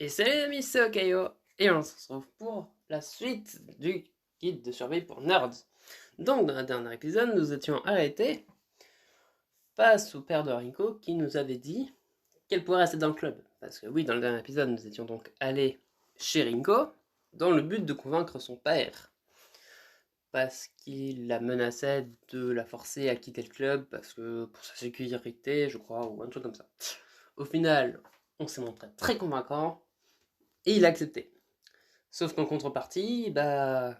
Et salut les amis, c'est Okayo, et on se retrouve pour la suite du guide de survie pour nerds. Donc dans le dernier épisode, nous étions arrêtés face au père de Rinko qui nous avait dit qu'elle pourrait rester dans le club. Parce que oui, dans le dernier épisode, nous étions donc allés chez Rinko dans le but de convaincre son père. Parce qu'il la menaçait de la forcer à quitter le club, parce que pour sa sécurité, je crois, ou un truc comme ça. Au final, on s'est montré très convaincant, et il a accepté. Sauf qu'en contrepartie, il a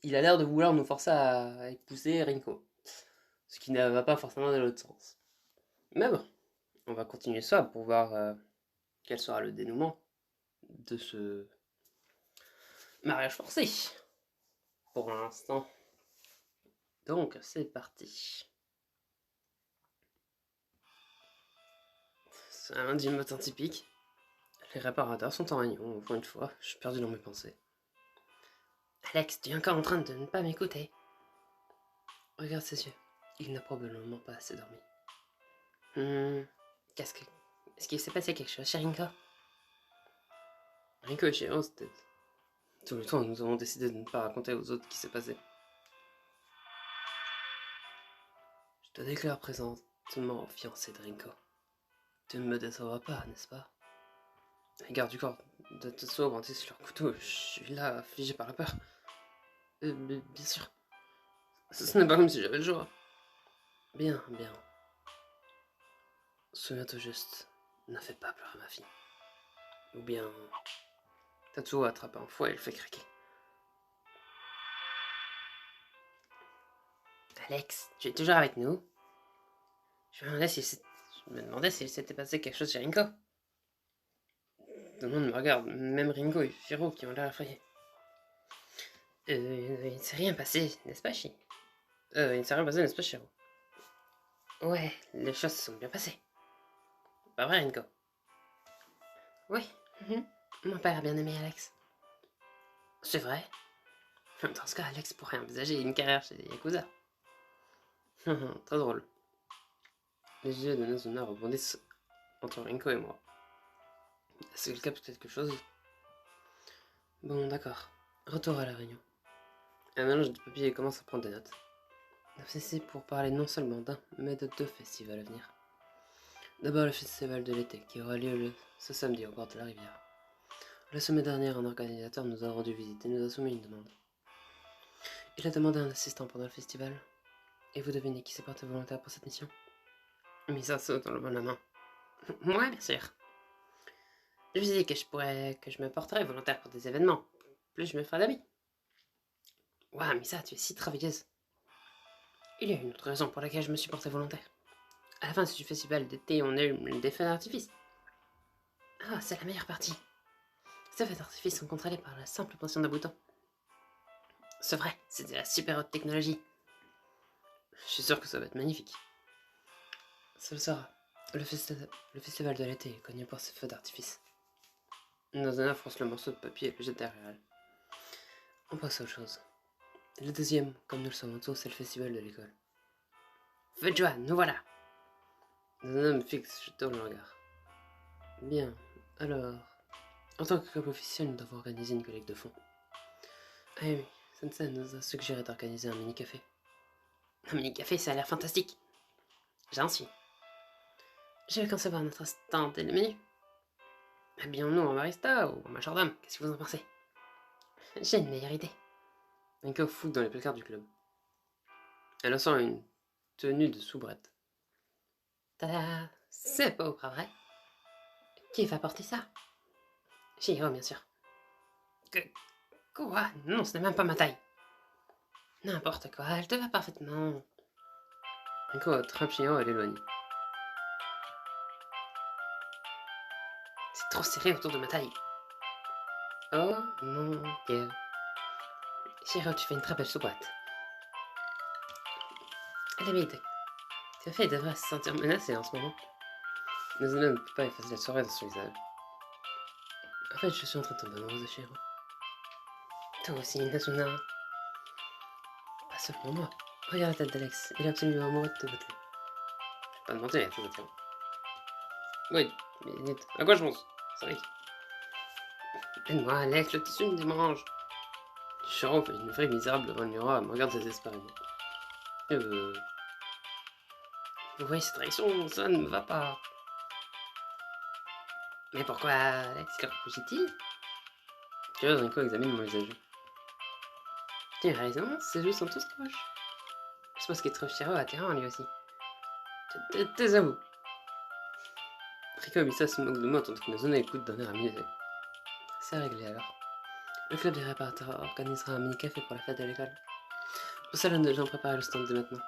l'air de vouloir nous forcer à épouser Rinko. Ce qui ne va pas forcément dans l'autre sens. Mais bon, on va continuer ça pour voir quel sera le dénouement de ce mariage forcé. Pour l'instant. Donc, c'est parti. C'est un lundi matin typique. Les réparateurs sont en réunion, encore une fois. Je suis perdu dans mes pensées. Alex, tu es encore en train de ne pas m'écouter. Regarde ses yeux. Il n'a probablement pas assez dormi. Qu'est-ce que... Est-ce qu'il s'est passé quelque chose chez Rinko? Rinko et Shiro, c'était... Tout le temps, nous avons décidé de ne pas raconter aux autres ce qui s'est passé. Je te déclare présentement fiancé de Rinko. Tu ne me décevras pas, n'est-ce pas? Les gardes du corps de Tetsuo brandissent leur couteau. Je suis là, figé par la peur. Bien sûr. Ce n'est pas comme si j'avais le choix. Bien. Souviens-toi juste, ne fais pas pleurer ma fille. Ou bien... Tetsuo attrape un fouet et le fait craquer. Alex, tu es toujours avec nous? Je me demandais s'il s'était passé quelque chose chez Rinko. Tout le monde me regarde, même Ringo et Shiro qui ont l'air effrayés. Il ne s'est rien passé, n'est-ce pas, Shiro? Il ne s'est rien passé, n'est-ce pas, Shiro? Ouais, les choses se sont bien passées. Pas vrai, Rinko? Oui, mon père a bien aimé Alex. C'est vrai? Dans ce cas, Alex pourrait envisager une carrière chez les Yakuza. Très drôle. Les yeux de Nazuna rebondissent entre Rinko et moi. Est-ce qu'il capte quelque chose? Bon, d'accord. Retour à la réunion. Un mélange de papier commence à prendre des notes. C'est pour parler non seulement d'un, mais de 2 festivals à venir. D'abord le festival de l'été, qui aura lieu ce samedi au bord de la rivière. La semaine dernière, un organisateur nous a rendu visite et nous a soumis une demande. Il a demandé un assistant pendant le festival. Et vous devinez qui s'est porté volontaire pour cette mission? Misato dans le bon la main. Moi, bien sûr. Je me suis dit que je me porterais volontaire pour des événements. Plus je me ferai d'amis. Waouh, Misa, tu es si travailleuse. Il y a une autre raison pour laquelle je me suis porté volontaire. À la fin du festival d'été, on a eu des feux d'artifice. Ah, c'est la meilleure partie. Ces feux d'artifice sont contrôlés par la simple pression d'un bouton. C'est vrai, c'est de la super haute technologie. Je suis sûr que ça va être magnifique. Ça le sera. Le festival de l'été est connu pour ses feux d'artifice. Nazana fronce le morceau de papier et le jette derrière elle. On passe à autre chose. Le deuxième, comme nous le savons tous, c'est le festival de l'école. Feu de joie, nous voilà. Nazana me fixe, je tourne le regard. Bien, alors... En tant que club officiel, nous devons organiser une collecte de fonds. Ah oui, Sensei nous a suggéré d'organiser un mini-café. Un mini-café, ça a l'air fantastique. J'en suis. Je vais concevoir notre stand et le menu. Habillons-nous en barista ou en majordome, qu'est-ce que vous en pensez? J'ai une meilleure idée. Rinko fouille dans les placards du club. Elle sent une tenue de soubrette. Tada! C'est beau, pas vrai? Qui va porter ça? Shiro, bien sûr. Quoi? Non, ce n'est même pas ma taille. N'importe quoi, elle te va parfaitement. Rinko attrape Shiro et l'éloigne. C'est trop serré autour de ma taille. Oh mon dieu. Shiro, tu fais une très belle soubrette. Limite, ta fille devrait se sentir menacée en ce moment. Nazuna ne peut pas effacer la soirée dans son visage. En fait, je suis en train de tomber amoureuse de Shiro. Toi aussi, Nazuna. Pas seulement moi. Regarde la tête d'Alex, il est absolument amoureux de ta beauté. Je vais pas te mentir, il est très attirant. Oui, mais à quoi je pense? C'est vrai. Aide-moi, Alex, le tissu me démange. Chiro fait une vraie misérable devant le miroir et me regarde désespérément. Vous voyez cette réaction, ça ne me va pas. Mais pourquoi Alex, que rougit-il? Curieuse, Rinko examine mon visage. Tu as raison, ses joues sont tous proches. Je pense qu'il trouve Chiro attirant lui aussi. T'es à vous. Rico et Misa se moquent de moi tandis que Nazuna écoute d'un air amusé. C'est réglé alors. Le club des réparateurs organisera un mini-café pour la fête de l'école. Au salon de gens préparent le stand dès maintenant.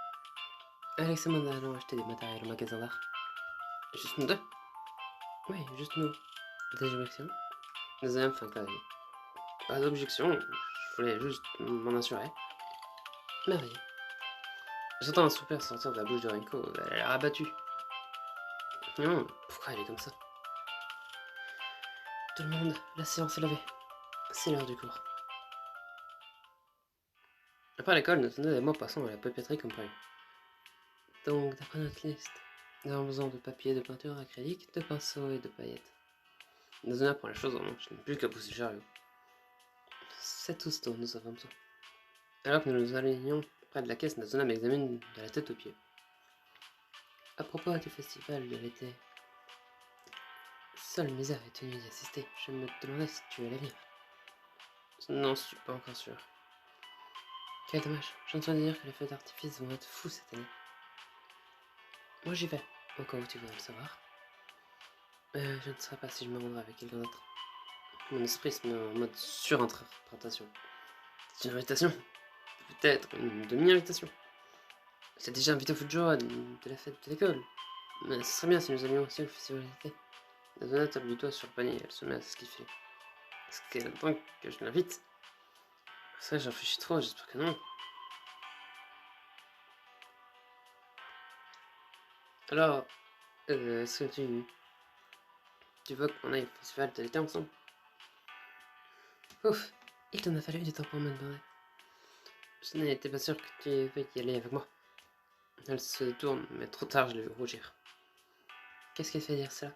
Alex et moi allons acheter des matériels au magasin d'art. Juste nous deux? Oui, juste nous. Des objections? Nazuna me fait un clin d'œil. Pas d'objection, je voulais juste m'en assurer. Merveilleux. J'entends un soupir sortir de la bouche de Rinko, elle a l'air abattue. Non, pourquoi elle est comme ça? Tout le monde, la séance est levée. C'est l'heure du cours. Après l'école, Nazuna et moi passons à la papeterie comme prévu. Donc, d'après notre liste, nous avons besoin de papier, de peinture acrylique, de pinceaux et de paillettes. Nazuna prend les choses en main, je n'ai plus qu'à pousser le chariot. C'est tout ce dont nous avons besoin. Alors que nous nous alignons près de la caisse, Nazuna m'examine de la tête aux pieds. À propos du festival de l'été, seule Misa est tenue d'y assister. Je me demandais si tu allais venir. Non, je suis pas encore sûr. Quel dommage, j'entends dire que les feux d'artifice vont être fous cette année. Moi j'y vais, au cas où tu voudrais le savoir. Je ne sais pas si je me rendrai avec quelqu'un d'autre. Mon esprit se met en mode surinterprétation. C'est une invitation? Peut-être une demi-invitation. J'ai déjà invité Fujo de la fête de l'école. Mais ce serait bien si nous allions aussi au festival d'été. La Nazuna tape du doigt sur le panier, elle se met à se kiffer. Est-ce qu'elle attend que je l'invite? Ça, j'en réfléchis trop, j'espère que non. Alors, est-ce que tu veux qu'on aille au festival de l'été ensemble? Ouf, il t'en a fallu du temps pour me demander. Je n'étais pas sûr que tu veuilles y aller avec moi. Elle se tourne, mais trop tard, je l'ai vu rougir. Qu'est-ce qui te fait dire cela?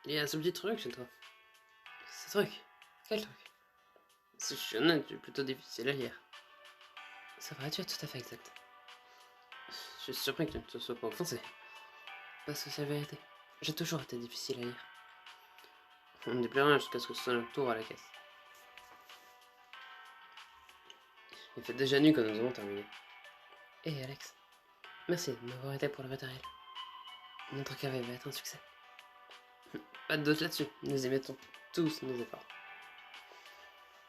Il y a ce petit truc chez toi. Ce truc? Quel truc? Si je suis honnête, tu es plutôt difficile à lire. C'est vrai, tu es tout à fait exact. Je suis surpris que tu ne te sois pas offensé. Parce que c'est la vérité. J'ai toujours été difficile à lire. On ne dit plus rien jusqu'à ce que ce soit notre tour à la caisse. Il fait déjà nuit quand nous avons terminé. Hé Alex, merci de m'avoir aidé pour le matériel. Notre café va être un succès. Pas de doute là-dessus, nous y mettons tous nos efforts.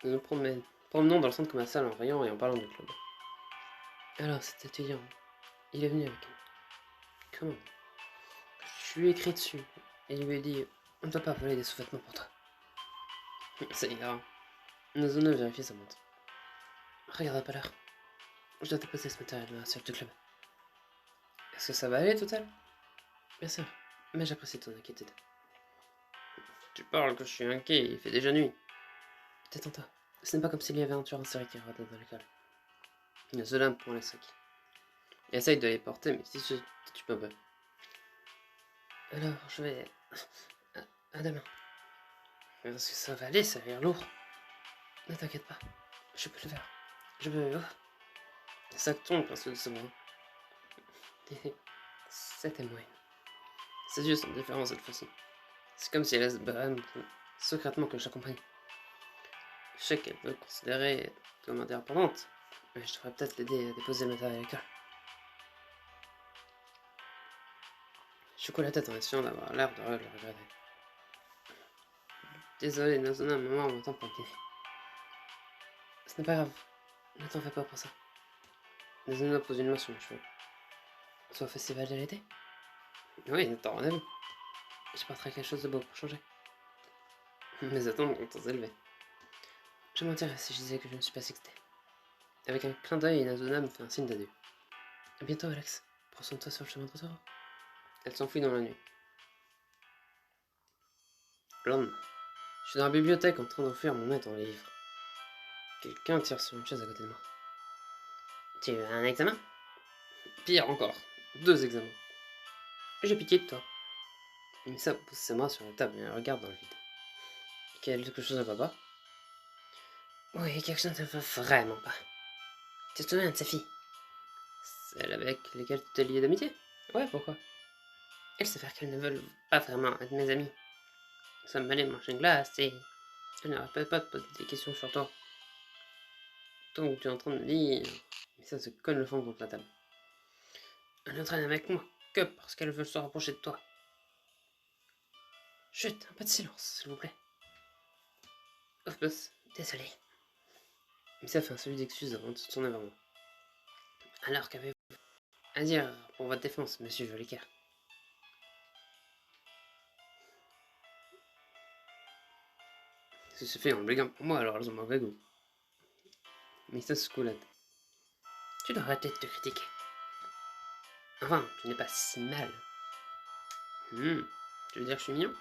Nous nous promenons dans le centre commercial en riant et en parlant du club. Alors cet étudiant, il est venu avec une commande. Je lui ai écrit dessus et lui ai dit on ne doit pas voler des sous-vêtements pour toi. Ça ira. Nazuna vérifie sa montre. Regarde pas l'heure. Je dois déposer ce matériel dans la salle du club. Est-ce que ça va aller, Total? Bien sûr, mais j'apprécie ton inquiétude. Tu parles que je suis inquiet, il fait déjà nuit. Détends-toi. Ce n'est pas comme s'il y avait un tueur en série qui rôdait dans l'école. Nazuna me prend les sacs. Essaye de les porter, mais si tu peux pas. Alors, je vais... À demain. Est-ce que ça va aller? Ça a l'air lourd. Ne t'inquiète pas. Je peux le faire. Je peux... Oh. Les sacs tombent presque de ce moment. C'était moyen. Ses yeux sont différents cette fois-ci. C'est comme si elle espérait secrètement que je l'accompagne. Je sais qu'elle veut considérer comme indépendante, mais je devrais peut-être l'aider à déposer le matériel à l'école. Je secoue la tête en essayant d'avoir l'air de le regretter. Désolé, Nazuna, maman m'entend pour le dîner. Ce n'est pas grave, ne t'en fais pas pour ça. Nazuna pose une main sur mes cheveux. Soit au festival de l'été? Oui, nous t'en rendez-vous. Je porterai quelque chose de beau pour changer. Mes attentes sont très élevées. Je mentirais si je disais que je ne suis pas excité. Avec un clin d'œil, Nazuna me fait un signe d'adieu. À bientôt, Alex. Prends soin de toi sur le chemin de retour. Elle s'enfuit dans la nuit. Le lendemain, je suis dans la bibliothèque en train d'enfuir mon maître dans les livres. Quelqu'un tire sur une chaise à côté de moi. Tu as un examen? Pire encore, 2 examens. J'ai pitié de toi. Misa pose ses bras sur la table et regarde dans le vide. Quelque chose ne va pas? Oui, quelque chose ne va vraiment pas. Tu te souviens de sa fille? Celle avec laquelle tu t'es lié d'amitié? Ouais, pourquoi? Elles s'avère qu'elles ne veulent pas vraiment être mes amies. Nous sommes allés manger une glace et elles n'arrêtent pas de poser des questions sur toi. Donc tu es en train de me dire... Mais ça se cogne le fond contre la table. Elle ne traîne avec moi que parce qu'elle veut se rapprocher de toi. Chut, un peu de silence, s'il vous plaît. Oh, boss, désolé. Mais ça fait un salut d'excuses avant de se tourner vers moi. Alors qu'avez-vous à dire pour votre défense, monsieur Jolicoeur? Si se fait en blaguant pour moi, alors elles ont mauvais goût. Mais ça secoue la tête. Tu dois arrêter de te critiquer. Enfin, tu n'es pas si mal. Tu veux dire que je suis mignon?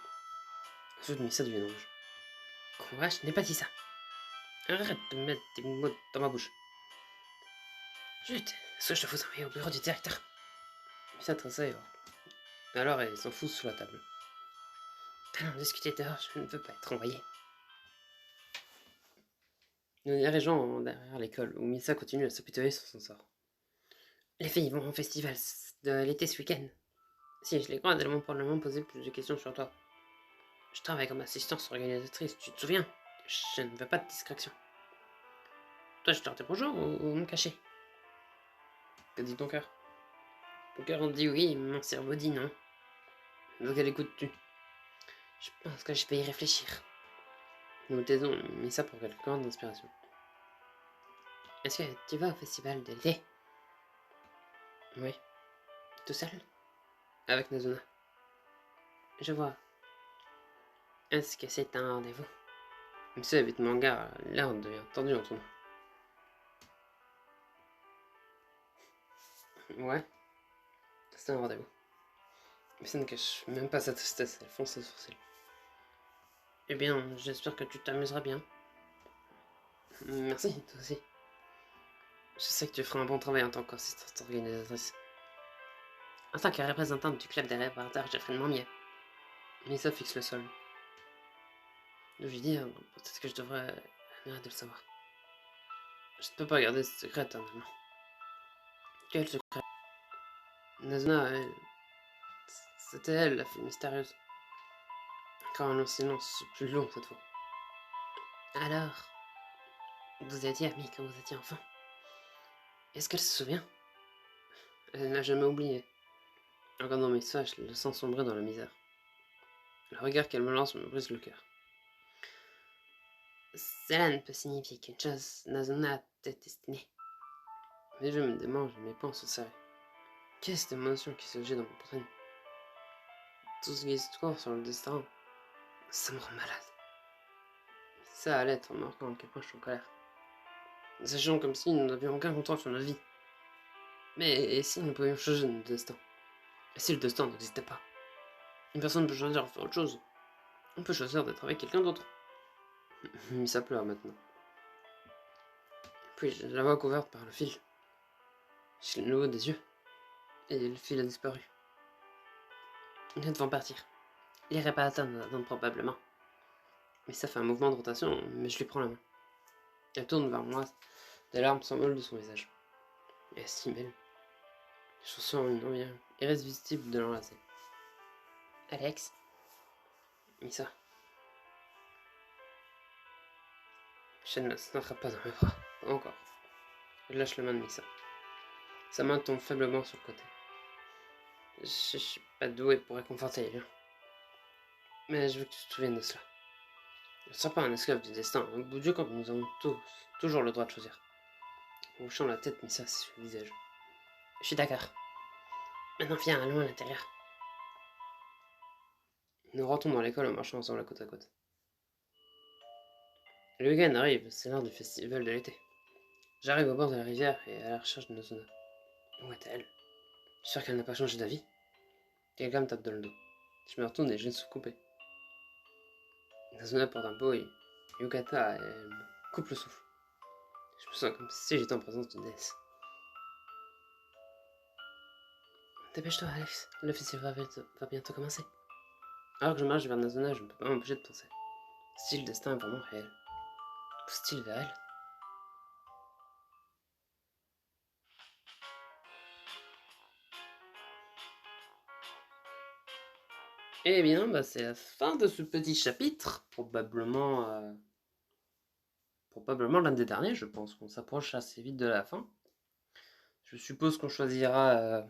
Ensuite, mais ça devient rouge. Quoi? Je n'ai pas dit ça. Arrête de mettre des mots dans ma bouche. Chut, est-ce que je te vous envoyer au bureau du directeur? Mais ça tressaille. Alors, elle s'en fout sous la table. Allons discuter dehors, je ne veux pas être envoyé. Nous dirigeons derrière l'école, où Missa continue à s'apitoyer sur son sort. Les filles vont au festival de l'été ce week-end. Si je les crois, elles m'ont probablement posé plus de questions sur toi. Je travaille comme assistante organisatrice, tu te souviens? Je ne veux pas de discrétion. Toi, je te dis bonjour ou me cacher? Que dit ton cœur? Ton cœur dit oui, mon cerveau dit non. Donc quelle écoutes-tu? Je pense que je vais y réfléchir. Nous taisons Missa pour quelques heures d'inspiration. Est-ce que tu vas au festival de l'été? Oui. Tout seul? Avec Nazuna. Je vois. Est-ce que c'est un rendez-vous? Monsieur évite mon gars, l'air devient tendu entre nous. Ouais, c'est un rendez-vous. Mais ça ne cache même pas sa tristesse, elle fonce ses sourcils. Eh bien, j'espère que tu t'amuseras bien. Merci, toi aussi. Je sais que tu feras un bon travail en tant qu'assistante organisatrice. En tant que représentante du club des reporters, je ferai de mon mieux. Mais ça fixe le sol. De lui dire, peut-être que je devrais arrêter de le savoir. Je ne peux pas garder ce secret éternellement. Quel secret? Nazuna, c'était elle, la fille mystérieuse. Encore un silence plus long cette fois. Alors, vous étiez amis quand vous étiez enfant? Est-ce qu'elle se souvient? Elle n'a jamais oublié. En regardant mes sages, le sang sombrer dans la misère. Le regard qu'elle me lance me brise le cœur. Cela ne peut signifier qu'une chose, Nazuna t'est destinée. Mais je me démange et mes poings sont serrés. Qu'est-ce cette émotion qui se jette dans mon poitrine? Tout ce qui se trouve sur le destin, ça me rend malade. Ça allait être remarquant à quel point je suis en colère. Nous agions comme si nous n'avions aucun contrôle sur notre vie. Mais et si nous pouvions changer notre destin? Et si le destin n'existait pas? Une personne peut choisir de faire autre chose. On peut choisir d'être avec quelqu'un d'autre. Mais ça pleure maintenant. Puis je la vois couverte par le fil. J'ai le nouveau des yeux. Et le fil a disparu. Nous devons partir. Il n'irait pas attendre probablement. Mais ça fait un mouvement de rotation, mais je lui prends la main. Elle tourne vers moi. Des larmes s'envolent de son visage. Elle est si belle. Je ressens une envie irrésistible de l'enlacer. Alex? Missa. Je ne serai pas dans mes bras. Pas encore. Je lâche la main de Missa. Sa main tombe faiblement sur le côté. Je suis pas doué pour réconforter les liens. Mais je veux que tu te souviennes de cela. Ne sois pas un esclave du destin. Au bout du compte, nous avons tous, toujours le droit de choisir. En hochant la tête, Missa sur le visage. Je suis d'accord. Maintenant, viens, allons à l'intérieur. Nous rentrons dans l'école en marchant ensemble côte à côte. Le week-end arrive, c'est l'heure du festival de l'été. J'arrive au bord de la rivière et à la recherche de Nazuna. Où est-elle? J'espère qu'elle n'a pas changé d'avis. Quelqu'un me tape dans le dos. Je me retourne et je ne suis coupé. Nazuna porte un beau yukata et elle me coupe le souffle. Je me sens comme si j'étais en présence d'une déesse. Dépêche-toi, Alex. Le festival va bientôt commencer. Alors que je marche vers Nazuna, je ne peux pas m'empêcher de penser. Si le destin est vraiment réel, pousse-t-il vers elle? Eh bien, bah, c'est la fin de ce petit chapitre, probablement l'un des derniers, je pense qu'on s'approche assez vite de la fin. Je suppose qu'on choisira...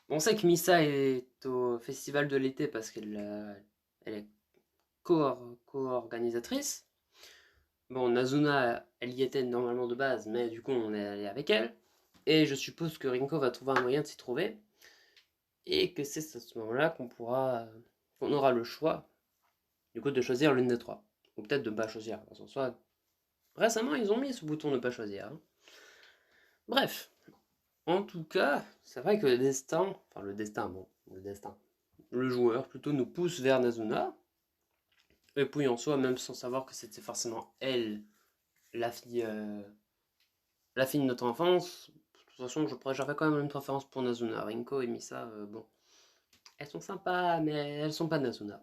On sait que Misa est au festival de l'été parce elle est co-organisatrice. Bon, Nazuna, elle y était normalement de base, mais du coup, on est allé avec elle. Et je suppose que Rinko va trouver un moyen de s'y trouver. Et que c'est à ce moment-là qu'on aura le choix, du coup, de choisir l'une des trois. Ou peut-être de ne pas choisir. Parce qu'en soit, récemment, ils ont mis ce bouton de ne pas choisir. Hein. Bref. En tout cas, c'est vrai que le joueur plutôt nous pousse vers Nazuna. Et puis en soi, même sans savoir que c'était forcément elle, la fille, euh, la fille de notre enfance, de toute façon, j'aurais quand même une préférence pour Nazuna. Rinko et Misa, bon, elles sont sympas, mais elles sont pas Nazuna.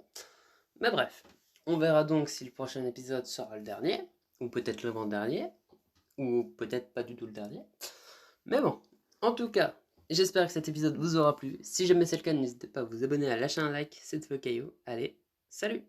Mais bref, on verra donc si le prochain épisode sera le dernier, ou peut-être l'avant-dernier, ou peut-être pas du tout le dernier. Mais bon, en tout cas, j'espère que cet épisode vous aura plu. Si jamais c'est le cas, n'hésitez pas à vous abonner, à lâcher un like, c'est Caillou. Allez, salut!